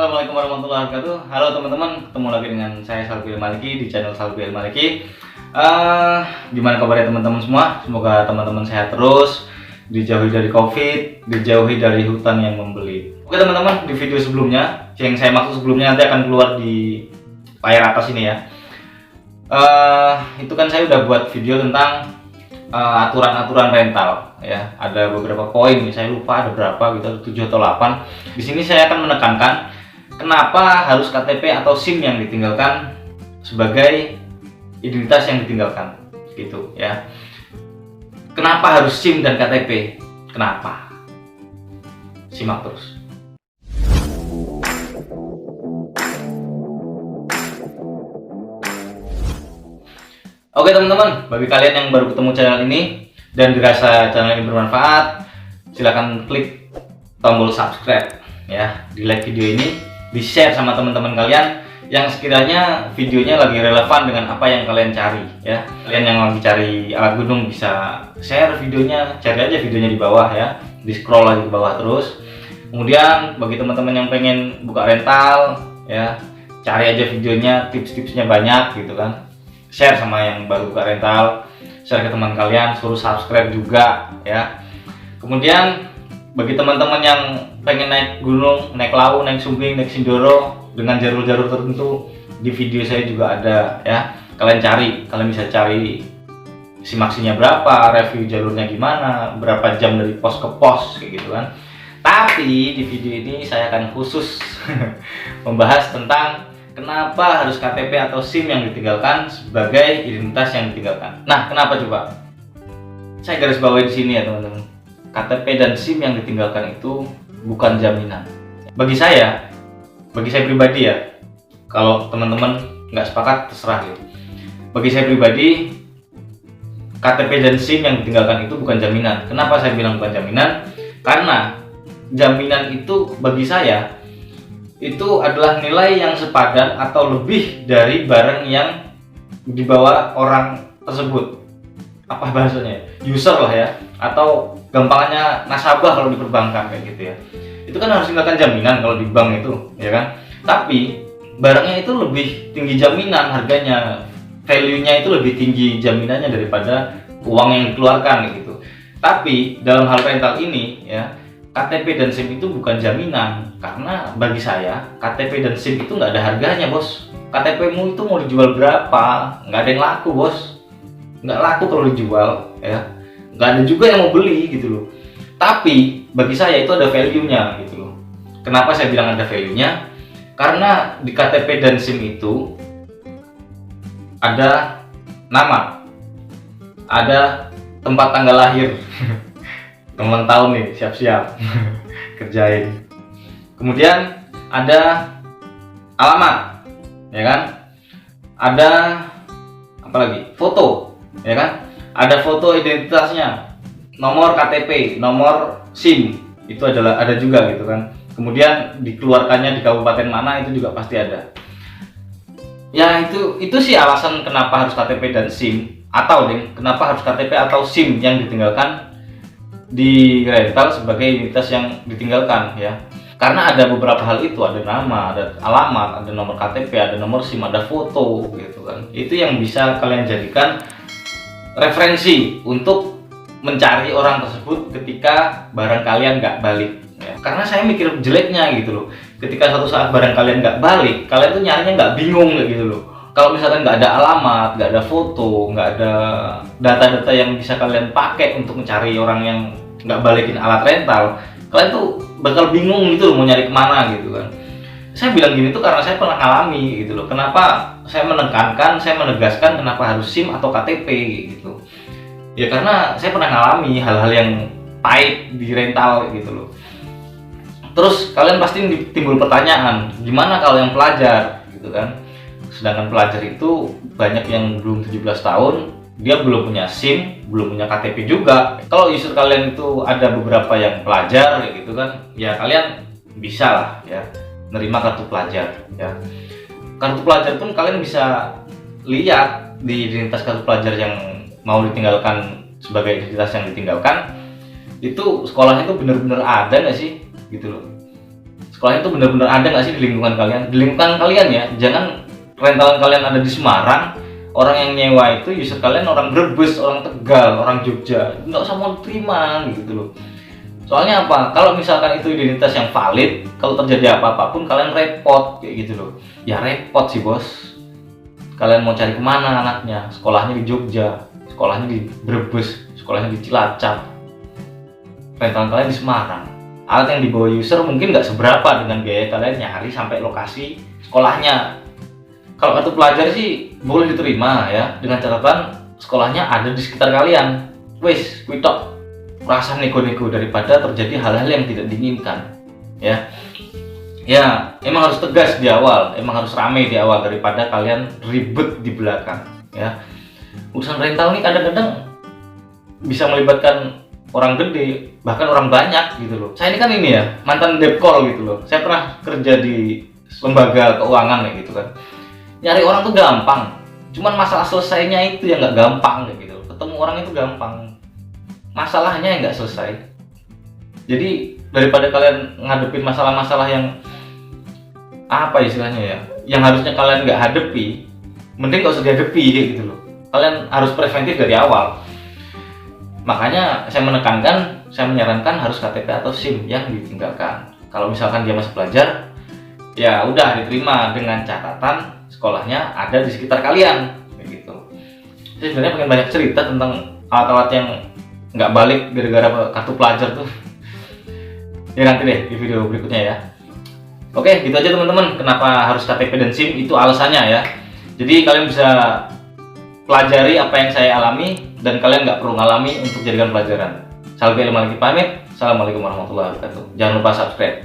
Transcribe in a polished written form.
Assalamualaikum warahmatullahi wabarakatuh. Halo teman-teman, ketemu lagi dengan saya Salbi Maliki di channel Salbi Maliki. Gimana kabarnya teman-teman semua? Semoga teman-teman sehat terus, dijauhi dari COVID, dijauhi dari hutan yang membelit. Oke teman-teman, di video sebelumnya, yang saya maksud sebelumnya nanti akan keluar di layar atas ini ya. Itu kan saya udah buat video tentang aturan-aturan rental ya. Ada beberapa poin nih, saya lupa ada berapa gitu, 7 atau 8. Di sini saya akan menekankan kenapa harus KTP atau SIM yang ditinggalkan sebagai identitas yang ditinggalkan gitu ya. Kenapa harus SIM dan KTP? Kenapa? Simak terus. Oke teman-teman, bagi kalian yang baru ketemu channel ini dan dirasa channel ini bermanfaat, silahkan klik tombol subscribe ya, di like video ini, di share sama teman-teman kalian yang sekiranya videonya lagi relevan dengan apa yang kalian cari ya. Kalian yang lagi cari alat gunung bisa share videonya, cari aja videonya di bawah ya, di scroll lagi ke bawah terus. Kemudian bagi teman-teman yang pengen buka rental ya, cari aja videonya, tips-tipsnya banyak gitu kan. Share sama yang baru buka rental, share ke teman kalian, suruh subscribe juga ya. Kemudian bagi teman-teman yang pengen naik gunung, naik Lawu, naik Sumbing, naik Sindoro dengan jalur-jalur tertentu, di video saya juga ada ya. Kalian bisa cari simaksinya berapa, review jalurnya gimana, berapa jam dari pos ke pos kayak gitu kan. Tapi di video ini saya akan khusus membahas tentang kenapa harus KTP atau SIM yang ditinggalkan sebagai identitas yang ditinggalkan. Nah, kenapa coba? Saya garis bawahi di sini ya teman-teman. KTP dan SIM yang ditinggalkan itu bukan jaminan. Bagi saya pribadi ya. Kalau teman-teman nggak sepakat terserah gitu. Bagi saya pribadi, KTP dan SIM yang ditinggalkan itu bukan jaminan. Kenapa saya bilang bukan jaminan? Karena jaminan itu bagi saya itu adalah nilai yang sepadan atau lebih dari barang yang dibawa orang tersebut. Apa bahasanya? User lah ya, atau gampangnya nasabah kalau di perbankan kayak gitu ya. Itu kan harus tinggalkan jaminan kalau di bank itu, ya kan? Tapi barangnya itu lebih tinggi jaminan harganya, value-nya itu lebih tinggi jaminannya daripada uang yang dikeluarkan gitu. Tapi dalam hal rental ini ya, KTP dan SIM itu bukan jaminan, karena bagi saya KTP dan SIM itu nggak ada harganya bos. KTP-mu itu mau dijual berapa, nggak ada yang laku bos, nggak laku kalau dijual ya, nggak ada juga yang mau beli gitu loh. Tapi bagi saya itu ada value-nya gitu loh. Kenapa saya bilang ada value-nya? Karena di KTP dan SIM itu ada nama, ada tempat tanggal lahir. Teman tahun nih, siap-siap kerjain. Kemudian ada alamat, ya kan? Ada apa lagi? Foto, ya kan? Ada foto identitasnya, nomor KTP, nomor SIM, itu ada juga gitu kan. Kemudian dikeluarkannya di kabupaten mana itu juga pasti ada. Ya itu sih alasan kenapa harus KTP dan SIM, atau kenapa harus KTP atau SIM yang ditinggalkan di rental sebagai identitas yang ditinggalkan ya. Karena ada beberapa hal itu, ada nama, ada alamat, ada nomor KTP, ada nomor SIM, ada foto gitu kan. Itu yang bisa kalian jadikan referensi untuk mencari orang tersebut ketika barang kalian nggak balik ya. Karena saya mikir jeleknya gitu loh, ketika suatu saat barang kalian nggak balik, kalian tuh nyarinya nggak bingung kayak gitu loh. Kalau misalkan nggak ada alamat, nggak ada foto, nggak ada data-data yang bisa kalian pakai untuk mencari orang yang nggak balikin alat rental, kalian tuh bakal bingung gitu loh mau nyari kemana gitu kan. Saya bilang gini tuh karena saya pernah alami gitu loh. Kenapa saya menekankan, saya menegaskan kenapa harus SIM atau KTP gitu. Ya karena saya pernah ngalami hal-hal yang pahit di rental gitu loh. Terus kalian pasti timbul pertanyaan, gimana kalau yang pelajar gitu kan? Sedangkan pelajar itu banyak yang belum 17 tahun, dia belum punya SIM, belum punya KTP juga. Kalau user kalian itu ada beberapa yang pelajar kayak gitu kan, ya kalian bisa lah ya nerima kartu pelajar ya. Kartu pelajar pun kalian bisa lihat di identitas kartu pelajar yang mau ditinggalkan sebagai identitas yang ditinggalkan, itu sekolahnya itu bener-bener ada nggak sih gitu loh. sekolahnya itu benar-benar ada nggak sih di lingkungan kalian? Di lingkungan kalian ya, jangan rentalan kalian ada di Semarang, orang yang nyewa itu user kalian orang Brebes, orang Tegal, orang Jogja, nggak usah mau terima gitu loh. Soalnya apa? Kalau misalkan itu identitas yang valid, kalau terjadi apa-apapun kalian repot kayak gitu loh. Ya repot sih bos. Kalian mau cari kemana anaknya? Sekolahnya di Jogja, sekolahnya di Brebes, sekolahnya di Cilacap, rentalan kalian di Semarang. Alat yang dibawa user mungkin nggak seberapa dengan biaya kalian nyari sampai lokasi sekolahnya. Kalau kartu pelajar sih boleh diterima ya, dengan catatan sekolahnya ada di sekitar kalian. Wes, kuitok, rasa nego-nego daripada terjadi hal-hal yang tidak diinginkan. Ya, ya emang harus tegas di awal, emang harus ramai di awal daripada kalian ribet di belakang. Ya, urusan rental ini kadang-kadang bisa melibatkan orang gede, bahkan orang banyak gitu loh. Saya ini kan ini ya mantan depkol gitu loh. Saya pernah kerja di lembaga keuangan kayak gitu kan. Nyari orang tuh gampang, cuman masalah selesainya itu yang nggak gampang kayak gitu. Ketemu orang itu gampang, masalahnya yang nggak selesai. Jadi daripada kalian ngadepin masalah-masalah yang apa istilahnya ya, yang harusnya kalian nggak hadepi, mending nggak usah dihadapi kayak gitu loh. Kalian harus preventif dari awal. Makanya saya menekankan, saya menyarankan harus KTP atau SIM yang ditinggalkan. Kalau misalkan dia masih pelajar, ya udah diterima dengan catatan sekolahnya ada di sekitar kalian, begitu. Saya sebenarnya pengen banyak cerita tentang alat-alat yang nggak balik gara-gara kartu pelajar tuh. Ya nanti deh di video berikutnya ya. Oke, gitu aja teman-teman. Kenapa harus KTP dan SIM itu alasannya ya. Jadi kalian bisa pelajari apa yang saya alami dan kalian nggak perlu ngalami untuk jadikan pelajaran. Salve ilmu lagi pamit. Assalamualaikum warahmatullahi wabarakatuh. Jangan lupa subscribe.